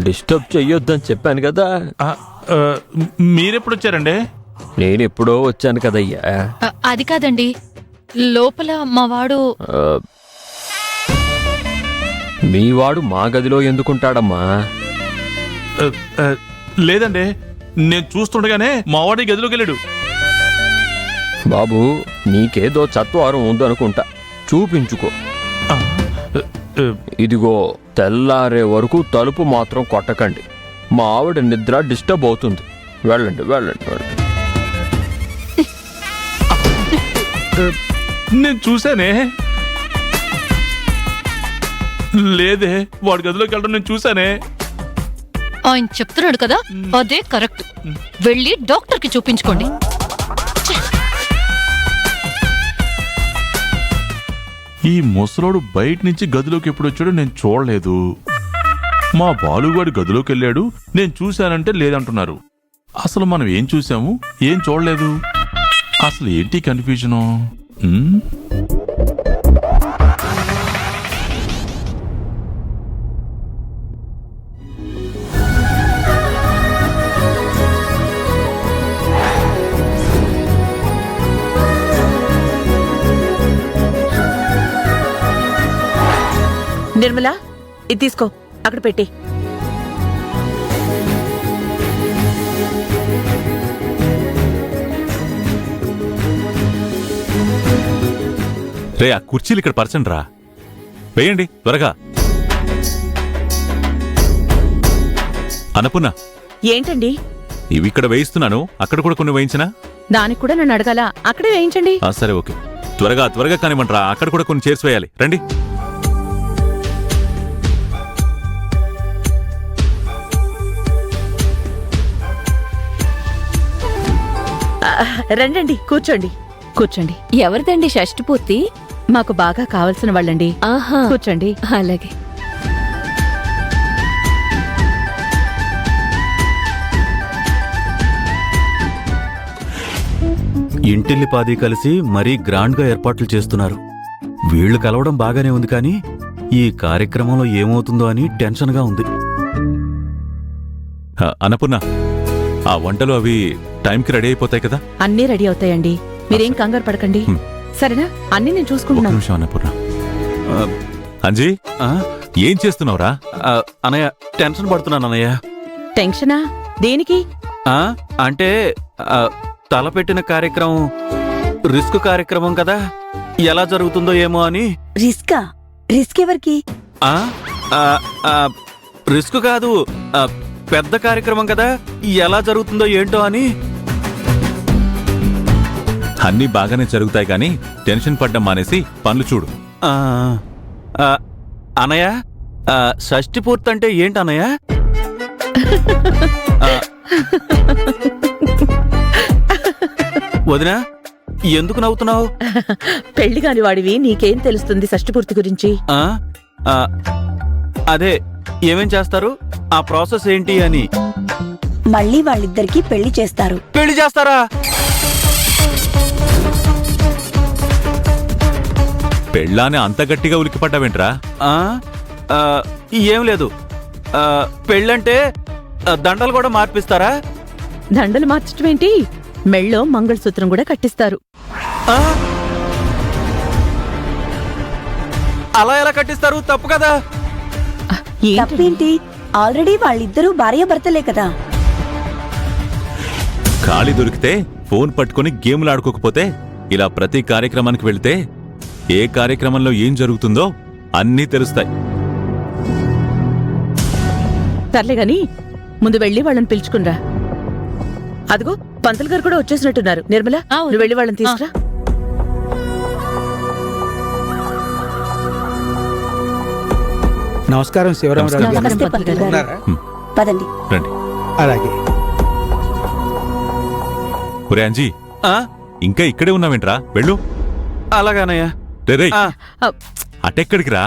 Disturb చెయ్యొద్దని చెప్పాను కదా. మీరెప్పుడు వచ్చారండి? నేను ఎప్పుడో వచ్చాను కదయ్యా. అది కాదండి, లోపల మా వాడు. మీ వాడు మా గదిలో ఎందుకుంటాడమ్మా? లేదండి, నేను చూస్తుండగానే మా వాడి గదిలోకి వెళ్ళాడు. బాబు, నీకేదో చత్వారం ఉందనుకుంటా, చూపించుకో. ఇదిగో, తెల్లారే వరకు తలుపు మాత్రం కొట్టకండి. మా ఆవిడ నిద్ర డిస్టర్బ్ అవుతుంది. వెళ్ళండి వెళ్ళండి వెళ్ళండి. నేను చూశానే. లేదే, వాడి గదిలోకి వెళ్ళడం నేను చూశానే. ఆయన చెప్తున్నాడు కదా, అదే కరెక్ట్. వెళ్ళి డాక్టర్కి చూపించుకోండి. ఈ ముసలోడు బయట నుంచి గదిలోకి ఎప్పుడు వచ్చాడో నేను చూడలేదు. మా బాలుగాడు గదిలోకి వెళ్ళాడు, నేను చూశానంటే లేదంటున్నారు. అసలు మనం ఏం చూసాము, ఏం చూడలేదు? అసలు ఏంటి కన్ఫ్యూజను? నిర్మలా, ఇది తీసుకో, అక్కడ పెట్టి. రే, ఆ కుర్చీలు ఇక్కడ పరచండి రా. వేయండి త్వరగా. అన్నపూర్ణ, ఏంటండి? ఇవి ఇక్కడ వేయిస్తున్నాను, అక్కడ కూడా కొన్ని వేయించినా? దానికి కూడా నన్ను అడగాల? అక్కడే వేయించండి. సరే, ఓకే. త్వరగా త్వరగా కానివ్వండిరా, అక్కడ కూడా కొన్ని చైర్స్ వేయాలి. రండి. రండి, కూర్చోండి కూర్చోండి. ఎవరిదండి షష్టి పూర్తి? మాకు బాగా కావలసిన వాళ్ళండి. ఆహా, కూర్చోండి. అలాగే. ఇంటిల్లిపాది కలిసి మరీ గ్రాండ్గా ఏర్పాట్లు చేస్తున్నారు. వీళ్లు కలవడం బాగానే ఉంది, కానీ ఈ కార్యక్రమంలో ఏమవుతుందో అని టెన్షన్గా ఉంది. అన్నపూర్ణ, ఆ వంటలు అవి టైంకి రెడీ అయిపోతాయి కదా? అన్నీ రెడీ అవుతాయండి, మీరేం కంగారు పడకండి. సరేనా? అన్నీ నేను ఒక చూసుకుంటున్నాను. నిమిషం అన్నపూర్ణ. అంజీ, ఏం చేస్తున్నావురా? అన్నయ్య, టెన్షన్ పడుతున్నాను అన్నయ్య. టెన్షనా? దేనికి? అంటే తలపెట్టిన కార్యక్రమం రిస్క్ కార్యక్రమం కదా, ఎలా జరుగుతుందో ఏమో అని. రిస్కా? రిస్క్ ఎవరికి? రిస్క్ కాదు, పెద్ద కార్యక్రమం కదా, ఎలా జరుగుతుందో ఏంటో అని. అన్నీ బాగానే జరుగుతాయి కానీ టెన్షన్ పడ్డం మానేసి పనులు చూడు. అనయ్య, షష్టి పూర్తి ఏంటి అనయ్య? వదినా, ఎందుకు నవ్వుతున్నావు? పెళ్లి కాని వాడివి నీకేం తెలుస్తుంది షష్టిపూర్తి గురించి? అదే, ఏమేం చేస్తారు, ఆ ప్రాసెస్ ఏంటి అని. మళ్ళీ వాళ్ళిద్దరికి పెళ్లి చేస్తారు. పెళ్లి చేస్తారా? పెళ్ళానే అంత గట్టిగా ఉలికిపడ్డావేంట్రా? ఏం లేదు, పెళ్ళంటే దండలు కూడా మార్పిస్తారా? దండలు మార్చటం ఏంటి, మెళ్ళో మంగళసూత్రం కూడా కట్టిస్తారు. అలా ఎలా కట్టిస్తారు? తప్పు కదా. తప్పేంటి? ఆల్రెడీ వాళ్ళిద్దరూ భార్యాభర్తలే కదా. ఖాళీ దొరికితే ఫోన్ పట్టుకుని గేమ్లు ఆడుకోకపోతే ఇలా ప్రతి కార్యక్రమానికి వెళితే ఏ కార్యక్రమంలో ఏం జరుగుతుందో అన్నీ తెలుస్తాయి. సర్లే గాని ముందు వెళ్ళి వాళ్ళని పిలుచుకునిరా. అదిగో పంతులు గారు కూడా వచ్చేసినట్టున్నారు. నిర్మల, నువ్వు వెళ్ళి వాళ్ళని తీసుకురా. నమస్కారం శివరామరాజు. నమస్తే పంతులు గారు. పదండి. రండి. అలాగే. ఒరే అంజీ, ఇంకా ఇక్కడే ఉన్నావేంట్రా? వెళ్ళు. అలాగానయ్యా. రే, అటెక్కడికి రా,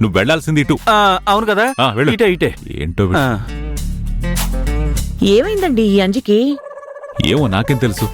నువ్వు వెళ్లాల్సింది ఇటు. అవును కదా, ఇటే ఇటే. ఏంటో ఏమైందండి ఈ అంజికి? ఏమో నాకేం తెలుసు.